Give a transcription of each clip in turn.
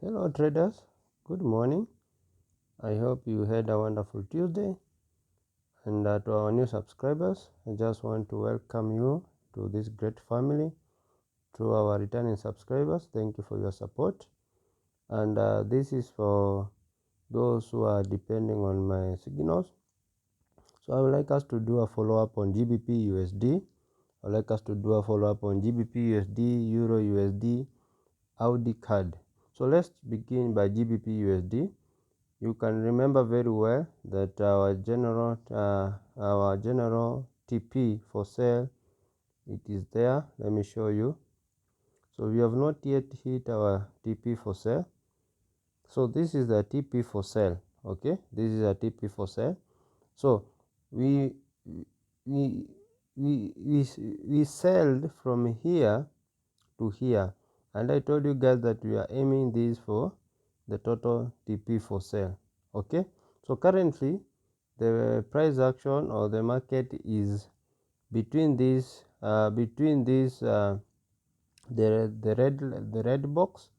Hello traders, good morning. I hope you had a wonderful Tuesday. And to our new subscribers, I just want to welcome you to this great family. To our returning subscribers, thank you for your support. And this is for those who are depending on my signals. So I would like us to do a follow-up on GBPUSD. I would like us to do a follow-up on GBPUSD, EURUSD, AudCad. So let's begin by GBPUSD. You can remember very well that our general TP for sale, it is there. Let me show you. So we have not yet hit our TP for sale. So this is the TP for sale. Okay, this is a TP for sale. So we we we sold from here to here, and I told you guys that we are aiming this for the total TP for sale. Okay, so currently the price action or the market is between this the red box,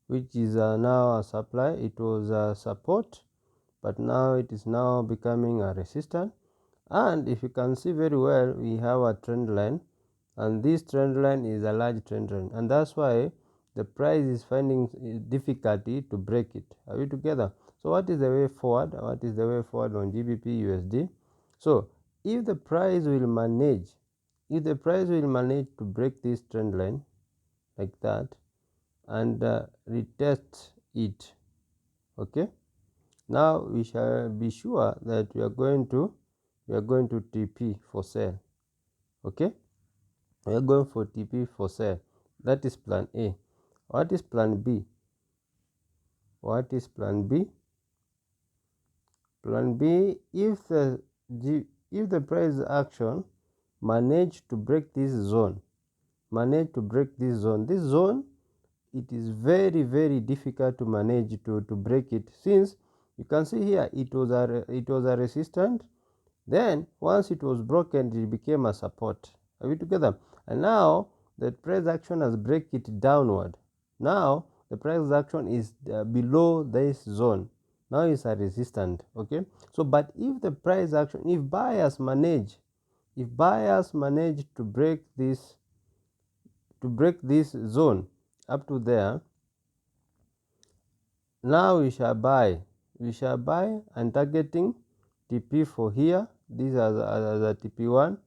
which is now a supply. It was a support, but now it is now becoming a resistance. And if you can see very well, we have a trend line, and this trend line is a large trend line, and that's why the price is finding difficulty to break it. Are we together? So what is the way forward? What is the way forward on GBPUSD? So if the price will manage to break this trend line like that and retest it, okay, now we shall be sure that we are going to TP for sale. Okay, we are going for TP for sale. That is plan A. What is plan B? What is plan B? Plan B, if the price action manage to break this zone, this zone, it is very difficult to manage to break it, since you can see here it was a resistance. Then once it was broken, it became a support. Are we together? And now the price action has break it downward. Now the price action is below this zone. Now it's a resistance. Okay, so but if the price action, if buyers manage to break this zone up to there, now we shall buy and targeting TP for here. These are the TP1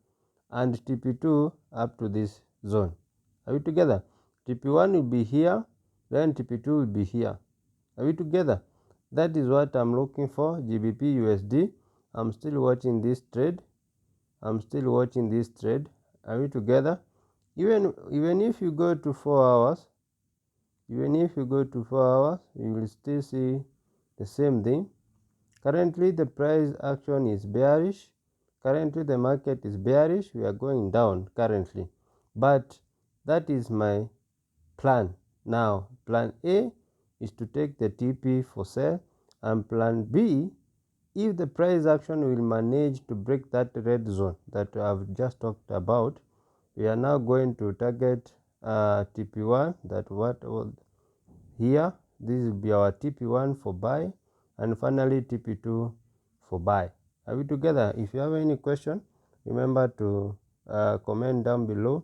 and TP2 up to this zone. Are we together? TP1 will be here, then TP2 will be here. Are we together? That is what I'm looking for. GBPUSD. I'm still watching this trade. Are we together? Even if you go to 4 hours, you will still see the same thing. Currently the price action is bearish. Currently the market is bearish. We are going down currently, but that is my plan. Now plan A is to take the TP for sale, and plan B, if the price action will manage to break that red zone that I've just talked about, we are now going to target TP1. That what here, this will be our TP1 for buy, and finally TP2 for buy. Are we together? If you have any question, remember to comment down below,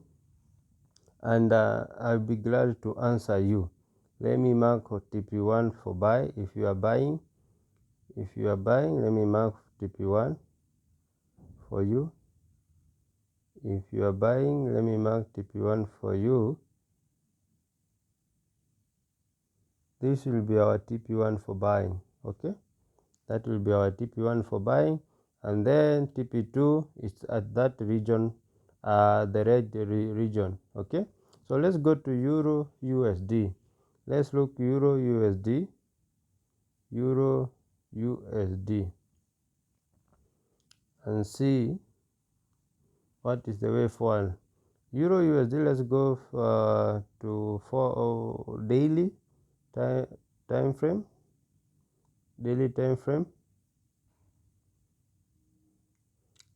and I'll be glad to answer you. Let me mark TP1 for buy. If you are buying, let me mark TP1 for you. If you are buying, let me mark TP1 for you. This will be our TP1 for buying. Okay, that will be our TP1 for buying, and then TP2 is at that region, the red region. Okay, so let's go to Euro USD. Let's look Euro USD and see what is the way forward. Euro USD, let's go to daily time frame.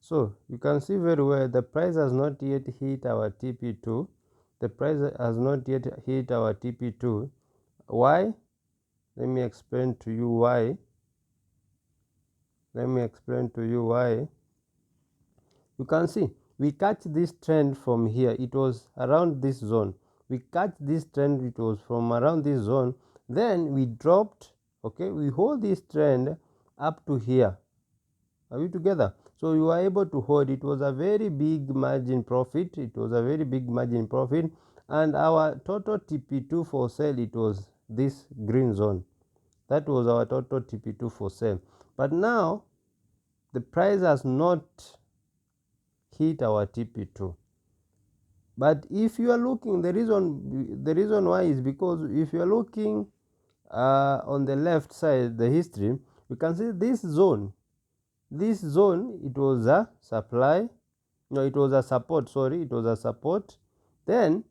So you can see very well the price has not yet hit our TP2. The price has not yet hit our TP2. Why? Let me explain to you why. You can see we catch this trend from here. It was around this zone. We catch this trend, it was from around this zone. Then we dropped, okay, we hold this trend up to here. Are we together? So you are able to hold. It was a very big margin profit. And our total TP2 for sale, it was this green zone. That was our total TP2 for sale. But now the price has not hit our TP2. But if you are looking, the reason why is because if you are looking on the left side, the history, you can see this zone, it was a supply, no, it was a support, sorry, it was a support. Then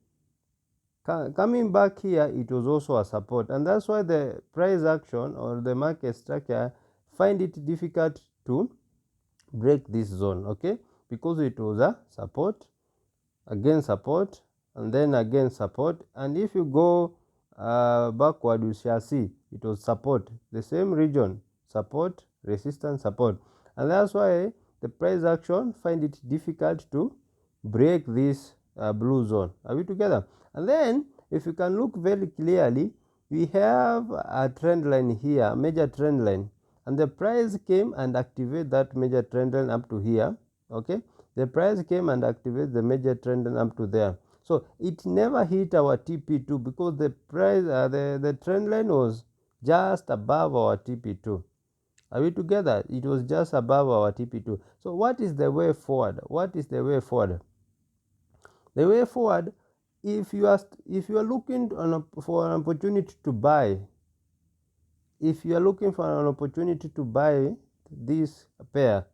coming back here, it was also a support, and that's why the price action or the market structure find it difficult to break this zone, okay, because it was a support, again support, and then again support. And if you go backward, you shall see it was support, the same region, support, resistance, support. And that's why the price action find it difficult to break this blue zone. Are we together? And then if you can look very clearly, we have a trend line here, major trend line, and the price came and activate that major trend line up to here, okay. The price came and activated the major trend line up to there. So it never hit our TP2 because the price, the trend line was just above our TP2. Are we together? It was just above our TP2. So what is the way forward? The way forward, if you are looking for an opportunity to buy, this pair,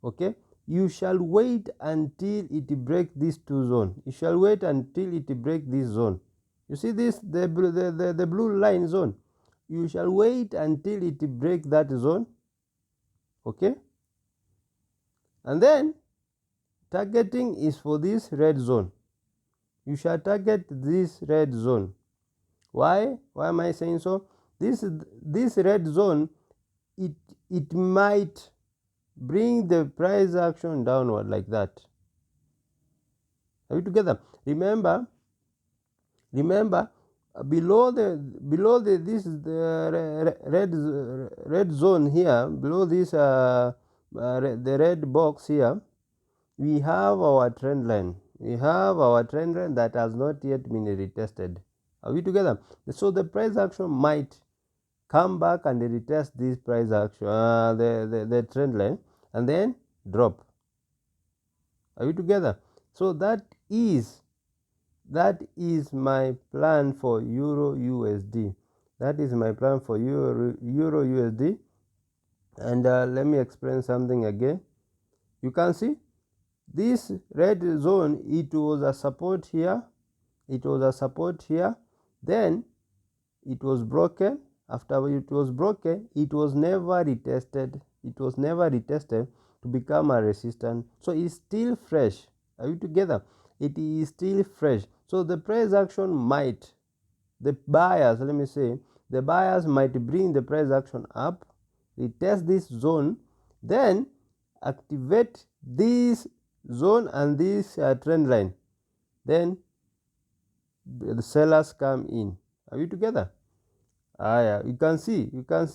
okay, you shall wait until it break these two zones. You shall wait until it break this zone. You see this, the blue line zone. You shall wait until it break that zone, okay. And then targeting is for this red zone. You shall target this red zone. Why am I saying so? This red zone, it might bring the price action downward like that. Are we together? Remember, below the red zone here, below this the red box here, we have our trend line. That has not yet been retested. Are we together? So the price action might come back and retest this price action, the trend line, and then drop. Are we together? So that is my plan for EURUSD. That is my plan for EURUSD. And let me explain something again. You can see this red zone, it was a support here, then it was broken. After it was broken, it was never retested to become a resistance. So it's still fresh. Are you together? It is still fresh. So the price action might, the buyers might bring the price action up, retest this zone, then activate this zone and this trend line, then the sellers come in. Are we together? Yeah, you can see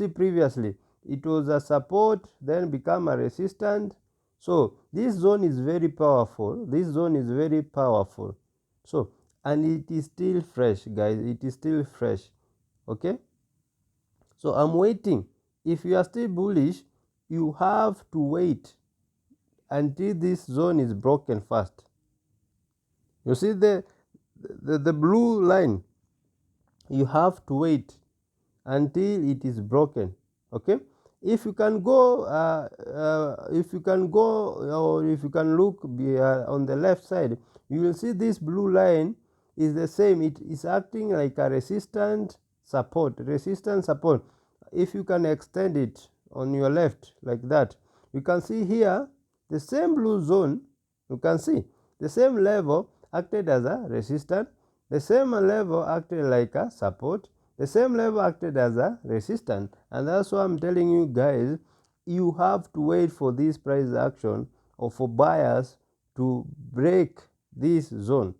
previously it was a support, then become a resistance. So this zone is very powerful. So, and it is still fresh, guys. Okay. So I'm waiting. If you are still bullish, you have to wait until this zone is broken first. You see the blue line, you have to wait until it is broken, okay. If you can go or if you can look on the left side, you will see this blue line is the same. It is acting like a resistance support. If you can extend it on your left like that, you can see here the same blue zone. You can see the same level acted as a resistance, the same level acted like a support, The same level acted as a resistance, and that's why I'm telling you guys, you have to wait for this price action or for buyers to break this zone.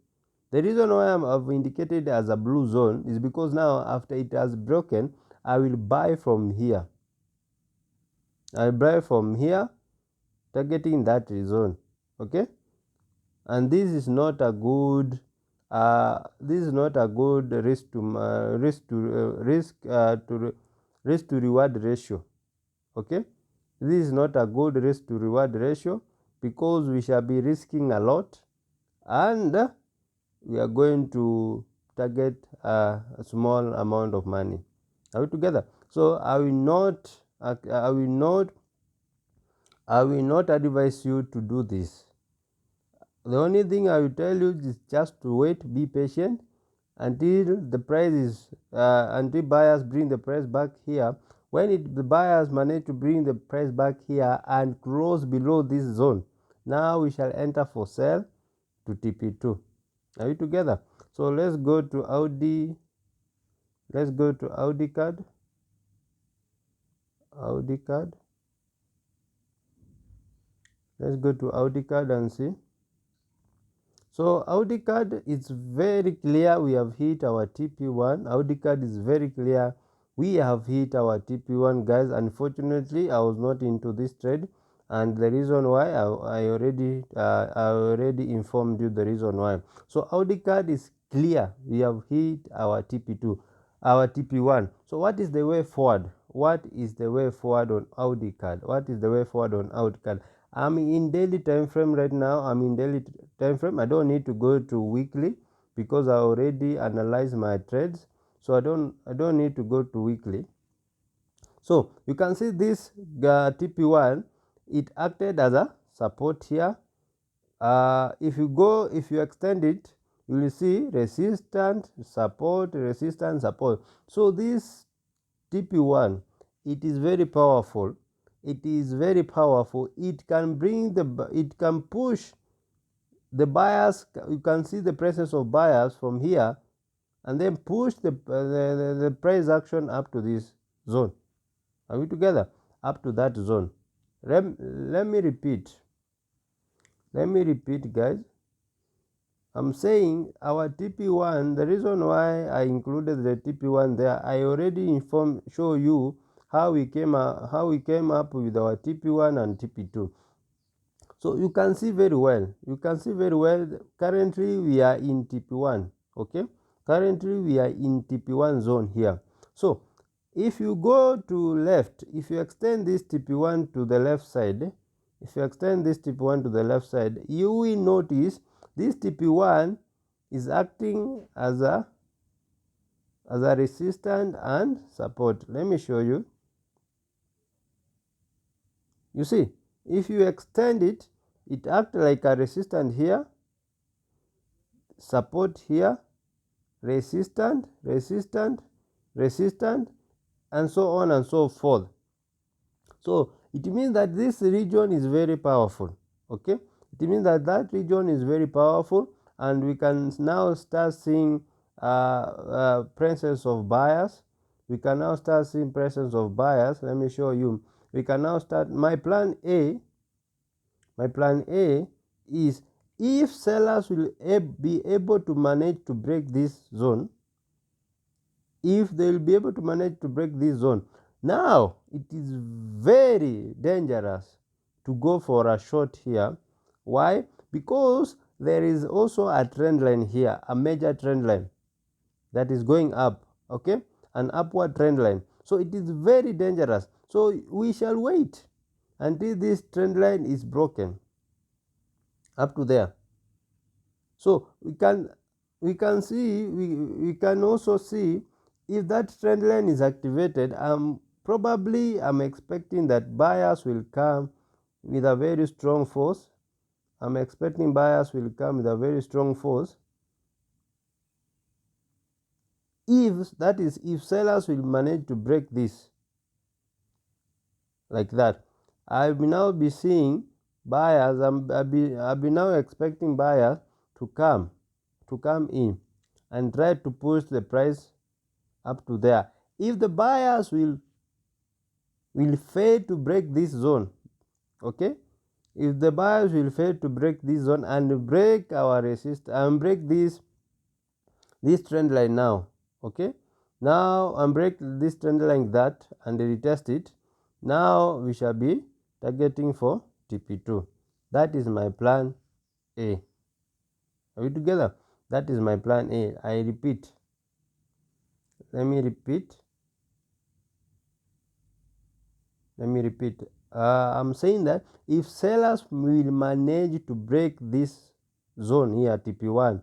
The reason why I've indicated as a blue zone is because now after it has broken, I will buy from here. I buy from here, targeting that zone. Okay, and this is not a good risk to reward ratio. Okay, this is not a good risk to reward ratio, because we shall be risking a lot, and we are going to target a small amount of money. Are we together? So I will not advise you to do this. The only thing I will tell you is just to wait, be patient until the price is until buyers bring the price back here. When the buyers manage to bring the price back here and close below this zone, now we shall enter for sell to TP2. Are we together? So let's go to Audi. Let's go to AudCad. AudCad. Let's go to AudCad and see. So AudCad is very clear. We have hit our TP1. AudCad is very clear. We have hit our TP1, guys. Unfortunately, I was not into this trade, and the reason why I already informed you the reason why. So AudCad is clear. We have hit our TP2, our TP1. So what is the way forward? What is the way forward on AudCad? What is the way forward on AudCad? I'm in daily time frame right now. I'm in daily time frame. I don't need to go to weekly because I already analyzed my trades. So I don't need to go to weekly. So you can see this TP1, it acted as a support here. If you extend it, you will see resistance, support, resistance, support. So this TP1, it is very powerful. It is very powerful. It can push the buyers. You can see the presence of buyers from here, and then push the price action up to this zone. Are we together? Up to that zone. Let me repeat. Let me repeat, guys. I'm saying our TP1, the reason why I included the TP1 there, I already show you how we came up with our TP1 and TP2. So you can see very well. Currently we are in TP1. Okay. Currently we are in TP1 zone here. So if you go to left, if you extend this TP1 to the left side, you will notice this TP1 is acting as a resistance and support. Let me show you. You see, if you extend it, it acts like a resistance here, support here, resistant, and so on and so forth. So it means that this region is very powerful. Okay, it means that region is very powerful, and we can now start seeing presence of buyers. Let me show you. We can now start. My plan A is, if sellers will be able to manage to break this zone, now it is very dangerous to go for a short here. Why? Because there is also a trend line here, a major trend line that is going up. Okay, an upward trend line. So it is very dangerous. So we shall wait until this trend line is broken up to there. So we can also see if that trend line is activated. I'm expecting that buyers will come with a very strong force. If sellers will manage to break this like that, I will now be seeing buyers. I'll be now expecting buyers to come in and try to push the price up to there. If the buyers will fail to break this zone, okay, if the buyers will fail to break this zone and break our resistance and break this trend line now, okay, now and break this trend line that and retest it, now we shall be targeting for TP2. That is my plan A. Are we together? That is my plan A. I repeat. Let me repeat. I'm saying that if sellers will manage to break this zone here, TP1,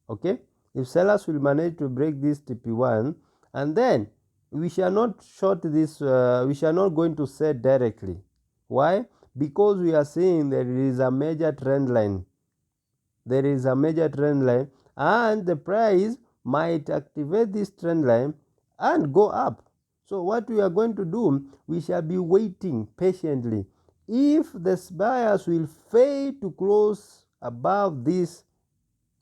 okay, if sellers will manage to break this TP1, and then we shall not short this, we shall not going to sell directly. Why? Because we are seeing there is a major trend line. There is a major trend line, and the price might activate this trend line and go up. So what we are going to do, we shall be waiting patiently. If the buyers will fail to close above this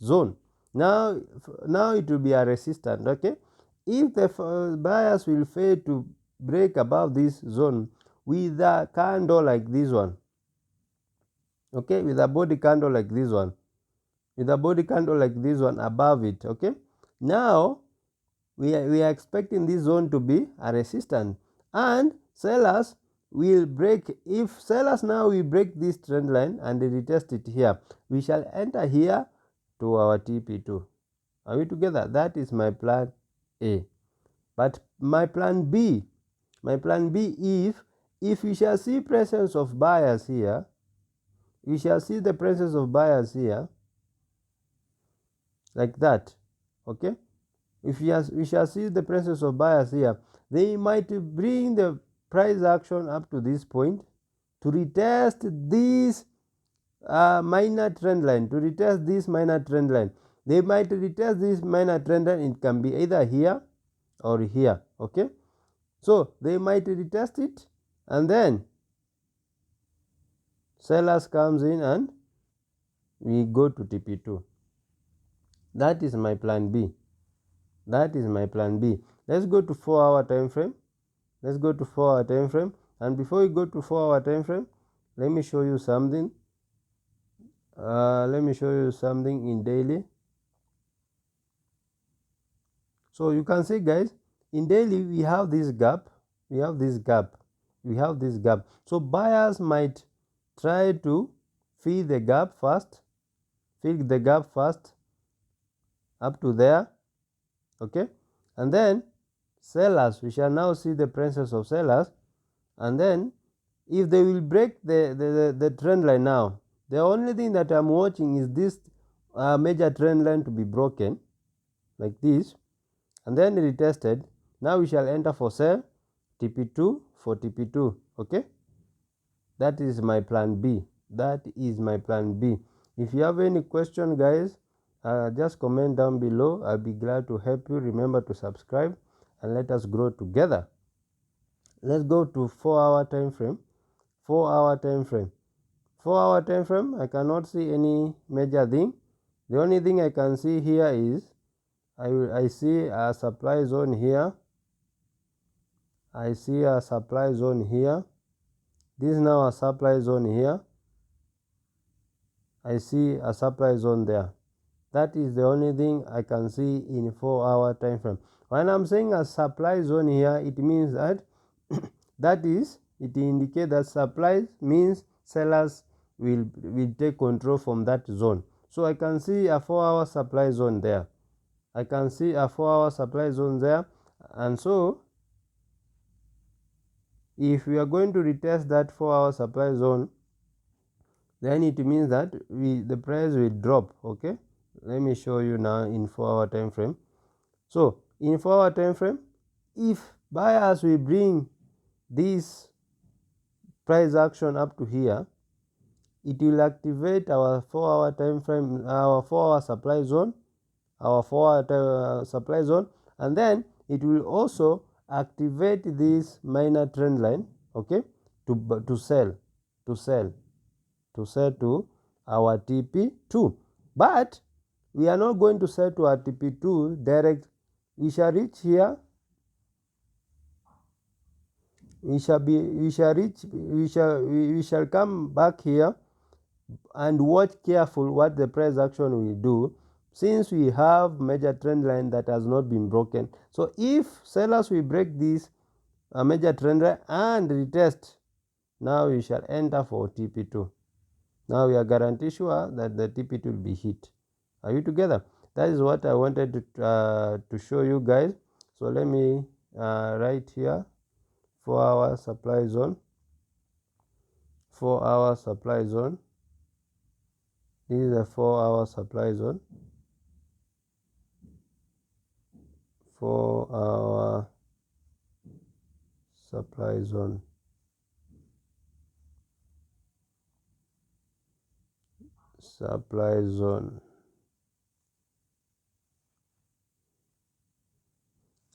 zone, now it will be a resistance, okay. If the buyers will fail to break above this zone with a candle like this one, okay, with a body candle like this one, above it, okay, now we are expecting this zone to be a resistance, and sellers will break. If sellers now will break this trend line and retest it here, we shall enter here to our TP2. Are we together? That is my plan A. But my plan B, if we shall see presence of buyers here, we shall see the presence of buyers here like that, okay. If we shall see the presence of buyers here, they might bring the price action up to this point to retest this minor trend line, They might retest this minor trend line. It can be either here or here, okay. So they might retest it, and then sellers comes in and we go to TP2. That is my plan B. Let's go to 4-hour time frame. And before we go to 4-hour time frame, let me show you something. In daily. So you can see, guys, in daily we have this gap. So buyers might try to fill the gap first up to there, okay, and then sellers, we shall now see the presence of sellers, and then if they will break the trend line now, the only thing that I'm watching is this major trend line to be broken like this, and then retested. Now we shall enter for sell TP2 for TP2, okay. That is my plan B. If you have any question, guys, just comment down below. I'll be glad to help you. Remember to subscribe and let us grow together. Let's go to 4-hour time frame. 4-hour time frame. I cannot see any major thing. The only thing I can see here is I see a supply zone here. This is now a supply zone here. I see a supply zone there. That is the only thing I can see in 4-hour time frame. When I'm saying a supply zone here, it means that it indicates that supply means sellers will take control from that zone. So I can see a 4-hour supply zone there. And so if we are going to retest that 4-hour supply zone, then it means that the price will drop, okay. Let me show you now in 4-hour time frame. So in 4-hour time frame, if buyers will bring this price action up to here, it will activate our 4-hour time frame, our 4-hour supply zone, and then it will also activate this minor trend line, okay, to sell to our TP2. But we are not going to sell to our TP2 direct. We shall reach here we shall come back here and watch careful what the price action will do, since we have major trend line that has not been broken. So if sellers will break this major trend line and retest, now we shall enter for TP2. Now we are guaranteed sure that the TP2 will be hit. Are you together? That is what I wanted to show you guys. So let me write here 4-hour supply zone. 4-hour supply zone. This is a 4-hour supply zone. 4-hour supply zone. Supply zone.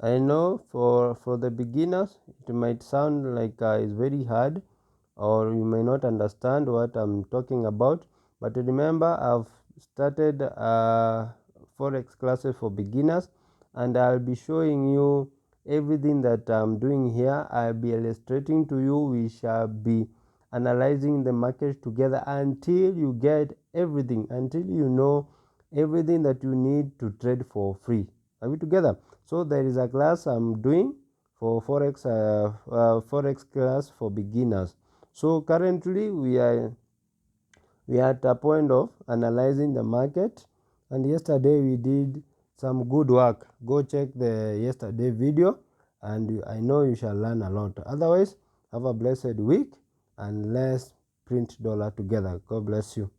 I know for the beginners it might sound like it's very hard, or you may not understand what I'm talking about, but remember I've started forex classes for beginners, and I'll be showing you everything that I'm doing here. I'll be illustrating to you. We shall be analyzing the market together until you get everything, until you know everything that you need to trade for free. Are we together? So there is a class I'm doing for forex class for beginners. So currently we are at a point of analyzing the market, and yesterday we did some good work. Go check the yesterday video, and I know you shall learn a lot. Otherwise, have a blessed week, and let's print dollar together. God bless you.